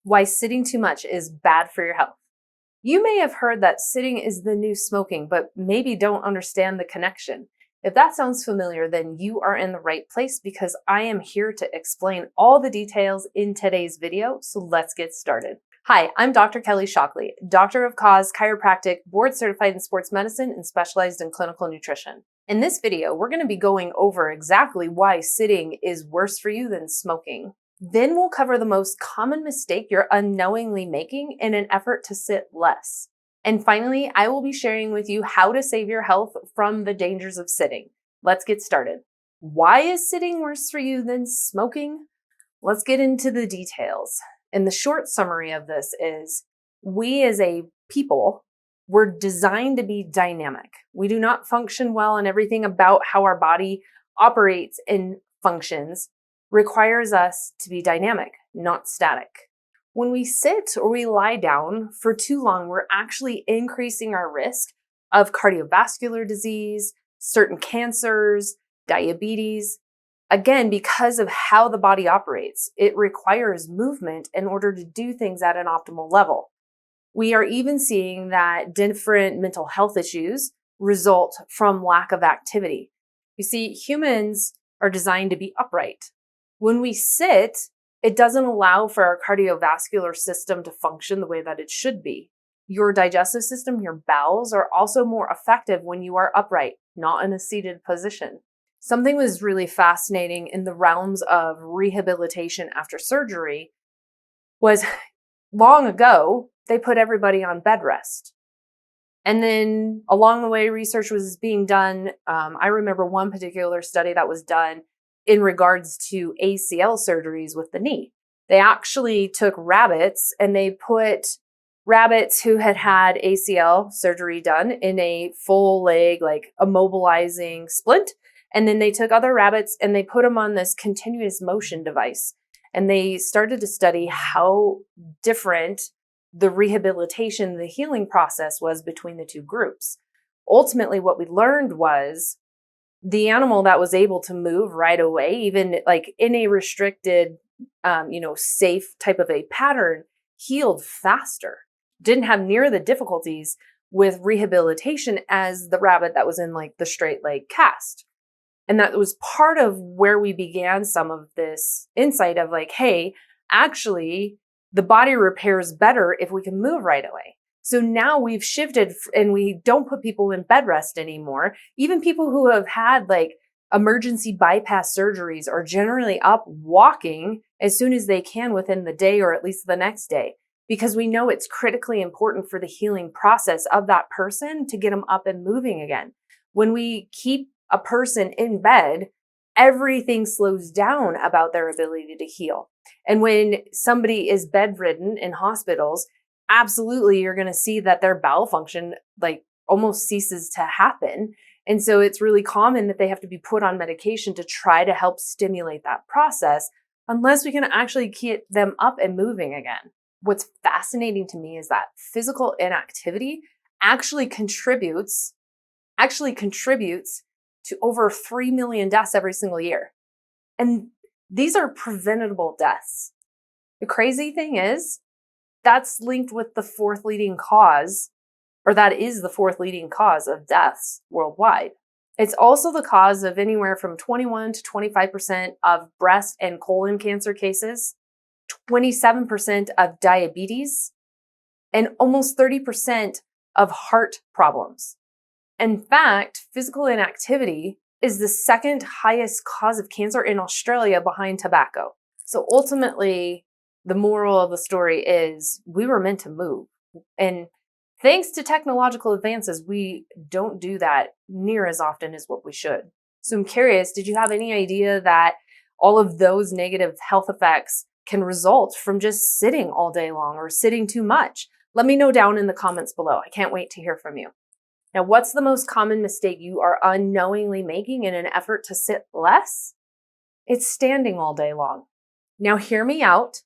Why sitting too much is bad for your health. You may have heard that sitting is the new smoking, but maybe don't understand the connection. If that sounds familiar, then you are in the right place because I am here to explain all the details in today's video, so let's get started. Hi, I'm Dr. Kelly Shockley, Doctor of Cause, Chiropractic, board certified in sports medicine, and specialized in clinical nutrition. In this video, we're going to be going over exactly why sitting is worse for you than smoking. Then we'll cover the most common mistake you're unknowingly making in an effort to sit less. And finally, I will be sharing with you how to save your health from the dangers of sitting. Let's get started. Why is sitting worse for you than smoking? Let's get into the details. And the short summary of this is, we as a people, we're designed to be dynamic. We do not function well, and everything about how our body operates and functions requires us to be dynamic, not static. When we sit or we lie down for too long, we're actually increasing our risk of cardiovascular disease, certain cancers, diabetes. Again, because of how the body operates, it requires movement in order to do things at an optimal level. We are even seeing that different mental health issues result from lack of activity. You see, humans are designed to be upright. When we sit, it doesn't allow for our cardiovascular system to function the way that it should be. Your digestive system, your bowels, are also more effective when you are upright, not in a seated position. Something was really fascinating in the realms of rehabilitation after surgery was long ago, they put everybody on bed rest. And then along the way, research was being done. I remember one particular study that was done in regards to ACL surgeries with the knee. They actually took rabbits and they put rabbits who had had ACL surgery done in a full leg, like immobilizing splint. And then they took other rabbits and they put them on this continuous motion device. And they started to study how different the rehabilitation, the healing process was between the two groups. Ultimately, what we learned was the animal that was able to move right away, even like in a restricted, safe type of a pattern, healed faster, didn't have near the difficulties with rehabilitation as the rabbit that was in like the straight leg cast. And that was part of where we began some of this insight of like, hey, actually, the body repairs better if we can move right away. So now we've shifted and we don't put people in bed rest anymore. Even people who have had like emergency bypass surgeries are generally up walking as soon as they can within the day or at least the next day, because we know it's critically important for the healing process of that person to get them up and moving again. When we keep a person in bed, everything slows down about their ability to heal. And when somebody is bedridden in hospitals, absolutely, you're going to see that their bowel function like almost ceases to happen. And so it's really common that they have to be put on medication to try to help stimulate that process unless we can actually get them up and moving again. What's fascinating to me is that physical inactivity actually contributes to over 3 million deaths every single year. And these are preventable deaths. The crazy thing is, that's linked with the fourth leading cause, or that is the fourth leading cause of deaths worldwide. It's also the cause of anywhere from 21 to 25% of breast and colon cancer cases, 27% of diabetes, and almost 30% of heart problems. In fact, physical inactivity is the second highest cause of cancer in Australia behind tobacco. So ultimately, the moral of the story is we were meant to move. And thanks to technological advances, we don't do that near as often as what we should. So I'm curious, did you have any idea that all of those negative health effects can result from just sitting all day long or sitting too much? Let me know down in the comments below. I can't wait to hear from you. Now, what's the most common mistake you are unknowingly making in an effort to sit less? It's standing all day long. Now, hear me out.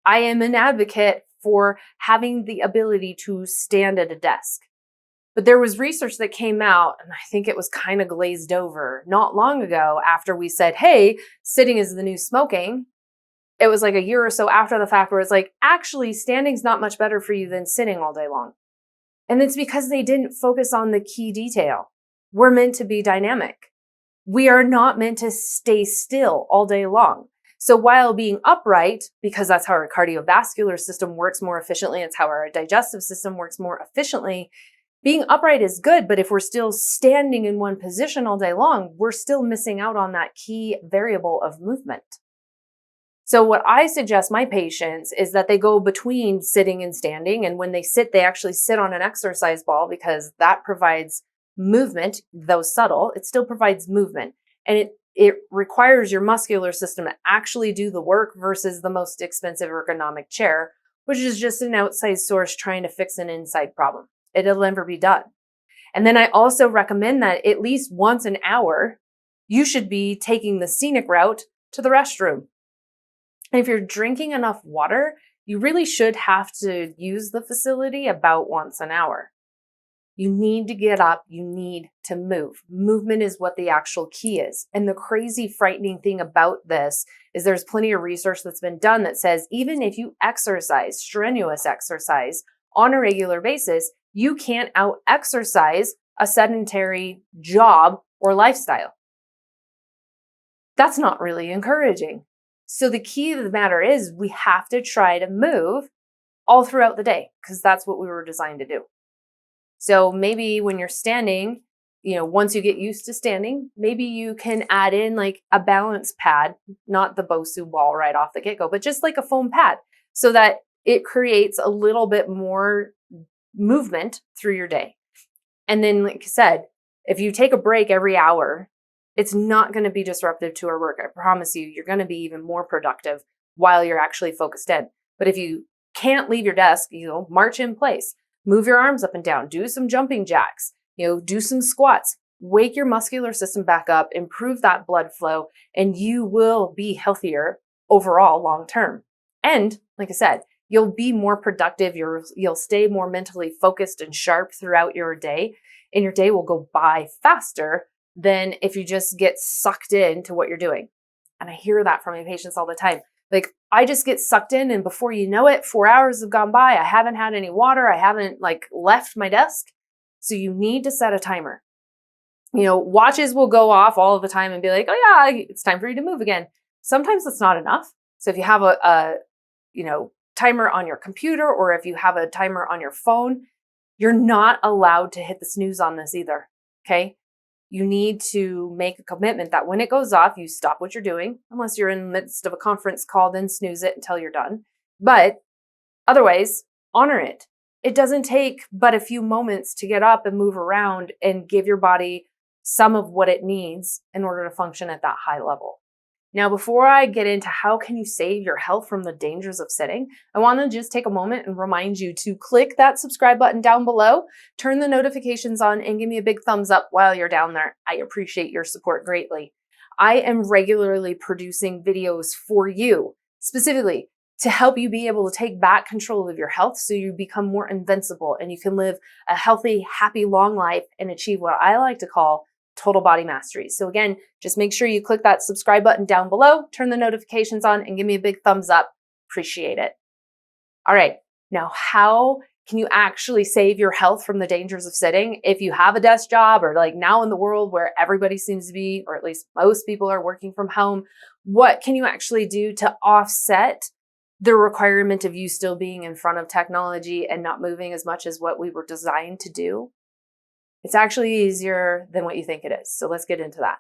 I am an advocate for having the ability to stand at a desk. But there was research that came out, and I think it was kind of glazed over not long ago after we said, hey, sitting is the new smoking. it was like a year or so after the fact where it's like, actually, standing's not much better for you than sitting all day long. And it's because they didn't focus on the key detail. We're meant to be dynamic. We are not meant to stay still all day long. So while being upright, because that's how our cardiovascular system works more efficiently, it's how our digestive system works more efficiently, being upright is good, but if we're still standing in one position all day long, we're still missing out on that key variable of movement. So what I suggest my patients is that they go between sitting and standing. And when they sit, they actually sit on an exercise ball because that provides movement, though subtle, it still provides movement. And it requires your muscular system to actually do the work versus the most expensive ergonomic chair, which is just an outside source trying to fix an inside problem. It'll never be done. And then I also recommend that at least once an hour, you should be taking the scenic route to the restroom. And if you're drinking enough water, you really should have to use the facility about once an hour. You need to get up. You need to move. Movement is what the actual key is. And the crazy, frightening thing about this is there's plenty of research that's been done that says even if you exercise, strenuous exercise on a regular basis, you can't out-exercise a sedentary job or lifestyle. That's not really encouraging. So the key of the matter is we have to try to move all throughout the day because that's what we were designed to do. So maybe when you're standing, once you get used to standing, maybe you can add in like a balance pad, not the Bosu ball right off the get-go, but just like a foam pad so that it creates a little bit more movement through your day. And then, like I said, if you take a break every hour, it's not going to be disruptive to our work. I promise you, you're going to be even more productive while you're actually focused in. But if you can't leave your desk, march in place, move your arms up and down, do some jumping jacks, do some squats, wake your muscular system back up, improve that blood flow, and you will be healthier overall long term. And like I said, you'll be more productive. You'll stay more mentally focused and sharp throughout your day, and your day will go by faster than if you just get sucked into what you're doing. And I hear that from my patients all the time. Like, I just get sucked in, and before you know it, 4 hours have gone by. I haven't had any water. I haven't left my desk. So you need to set a timer. Watches will go off all of the time and be like, oh yeah, it's time for you to move again. Sometimes that's not enough. So if you have a timer on your computer, or if you have a timer on your phone, you're not allowed to hit the snooze on this either. Okay. You need to make a commitment that when it goes off, you stop what you're doing, unless you're in the midst of a conference call, then snooze it until you're done. But otherwise, honor it. It doesn't take but a few moments to get up and move around and give your body some of what it needs in order to function at that high level. Now, before I get into how can you save your health from the dangers of sitting, I want to just take a moment and remind you to click that subscribe button down below, turn the notifications on, and give me a big thumbs up while you're down there. I appreciate your support greatly. I am regularly producing videos for you, specifically to help you be able to take back control of your health so you become more invincible and you can live a healthy, happy, long life and achieve what I like to call total body mastery. So again, just make sure you click that subscribe button down below, turn the notifications on, and give me a big thumbs up. Appreciate it. All right. Now, how can you actually save your health from the dangers of sitting? If you have a desk job, or now in the world where everybody seems to be, or at least most people are working from home, what can you actually do to offset the requirement of you still being in front of technology and not moving as much as what we were designed to do? It's actually easier than what you think it is. So let's get into that.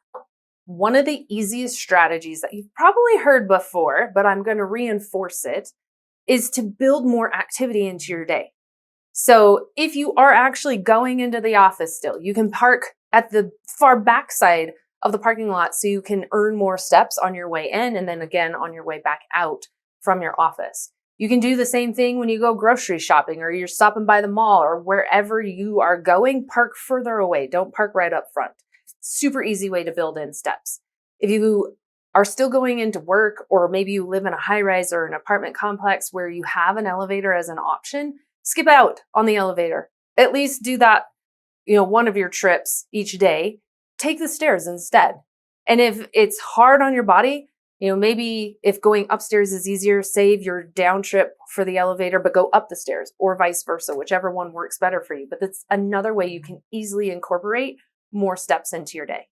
One of the easiest strategies that you've probably heard before, but I'm going to reinforce it, is to build more activity into your day. So if you are actually going into the office still, you can park at the far back side of the parking lot so you can earn more steps on your way in and then again on your way back out from your office. You can do the same thing when you go grocery shopping or you're stopping by the mall or wherever you are going, park further away. Don't park right up front. Super easy way to build in steps. If you are still going into work, or maybe you live in a high rise or an apartment complex where you have an elevator as an option, skip out on the elevator. At least do that, one of your trips each day. Take the stairs instead. And if it's hard on your body, Maybe if going upstairs is easier, save your down trip for the elevator, but go up the stairs, or vice versa, whichever one works better for you. But that's another way you can easily incorporate more steps into your day.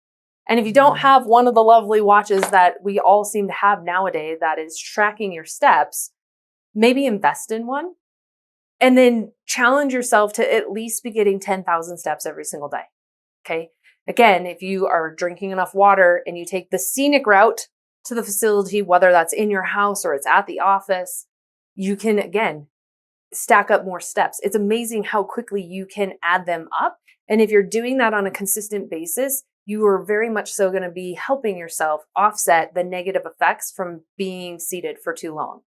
And if you don't have one of the lovely watches that we all seem to have nowadays that is tracking your steps, maybe invest in one and then challenge yourself to at least be getting 10,000 steps every single day. Okay. Again, if you are drinking enough water and you take the scenic route to the facility, whether that's in your house or it's at the office, you can, again, stack up more steps. It's amazing how quickly you can add them up. And if you're doing that on a consistent basis, you are very much so going to be helping yourself offset the negative effects from being seated for too long.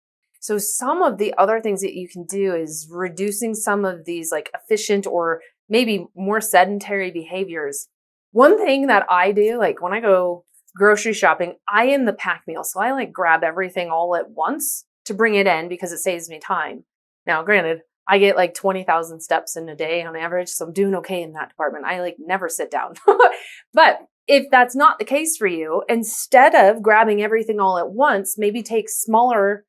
So some of the other things that you can do is reducing some of these like efficient or maybe more sedentary behaviors. One thing that I do, like when I go grocery shopping, I am the pack meal. So I like grab everything all at once to bring it in because it saves me time. Now, granted, I get like 20,000 steps in a day on average, so I'm doing okay in that department. I like never sit down. But if that's not the case for you, instead of grabbing everything all at once, maybe take smaller,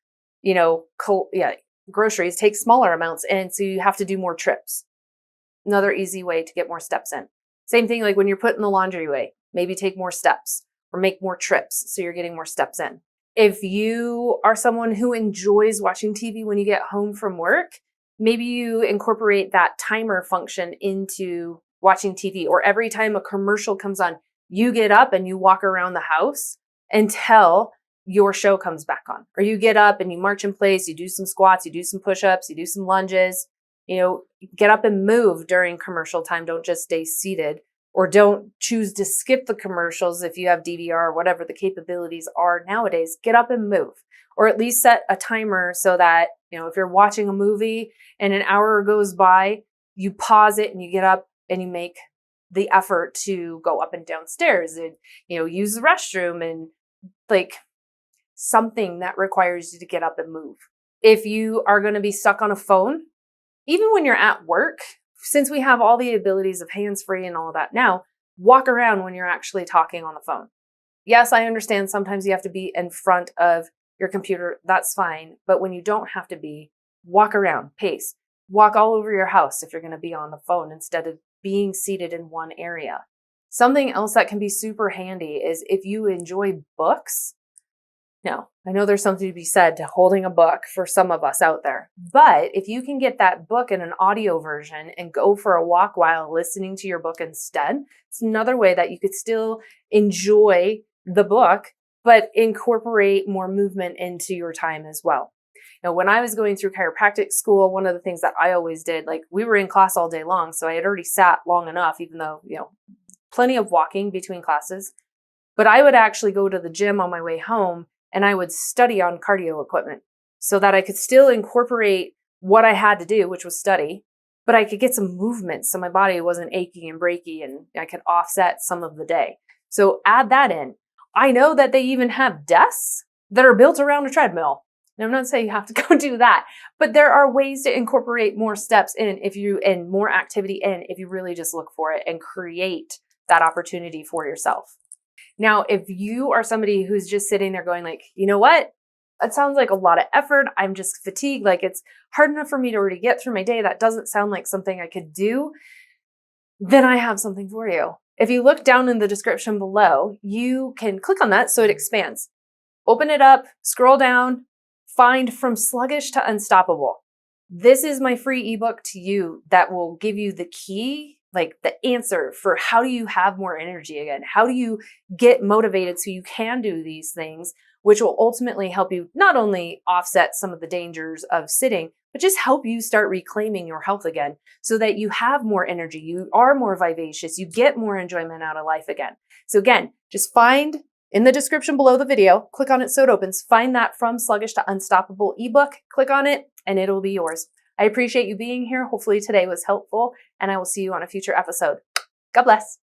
groceries, take smaller amounts. And so you have to do more trips. Another easy way to get more steps in. Same thing like when you're putting the laundry away, maybe take more steps or make more trips so you're getting more steps in. If you are someone who enjoys watching TV when you get home from work, maybe you incorporate that timer function into watching TV, or every time a commercial comes on, you get up and you walk around the house until your show comes back on. Or you get up and you march in place, you do some squats, you do some push-ups, you do some lunges, get up and move during commercial time. Don't just stay seated, or don't choose to skip the commercials if you have DVR or whatever the capabilities are nowadays. Get up and move, or at least set a timer so that, if you're watching a movie and an hour goes by, you pause it and you get up and you make the effort to go up and downstairs and, use the restroom and like something that requires you to get up and move. If you are going to be stuck on a phone, even when you're at work, since we have all the abilities of hands-free and all of that now, walk around when you're actually talking on the phone. Yes, I understand sometimes you have to be in front of your computer. That's fine. But when you don't have to be, walk around, pace, walk all over your house if you're going to be on the phone instead of being seated in one area. Something else that can be super handy is if you enjoy books. Now, I know there's something to be said to holding a book for some of us out there, but if you can get that book in an audio version and go for a walk while listening to your book instead, it's another way that you could still enjoy the book, but incorporate more movement into your time as well. Now, when I was going through chiropractic school, one of the things that I always did, like we were in class all day long, so I had already sat long enough, even though, plenty of walking between classes, but I would actually go to the gym on my way home and I would study on cardio equipment so that I could still incorporate what I had to do, which was study, but I could get some movement so my body wasn't achy and breaky and I could offset some of the day. So add that in. I know that they even have desks that are built around a treadmill. And I'm not saying you have to go do that, but there are ways to incorporate more steps in and more activity in if you really just look for it and create that opportunity for yourself. Now, if you are somebody who's just sitting there going like, you know what? That sounds like a lot of effort. I'm just fatigued. Like it's hard enough for me to already get through my day. That doesn't sound like something I could do. Then I have something for you. If you look down in the description below, you can click on that so it expands. Open it up, scroll down, find From Sluggish to Unstoppable. This is my free ebook to you that will give you the key, like the answer for how do you have more energy again? How do you get motivated so you can do these things, which will ultimately help you not only offset some of the dangers of sitting, but just help you start reclaiming your health again so that you have more energy, you are more vivacious, you get more enjoyment out of life again. So again, just find in the description below the video, click on it so it opens, find that From Sluggish to Unstoppable ebook, click on it, and it'll be yours. I appreciate you being here. Hopefully today was helpful, and I will see you on a future episode. God bless.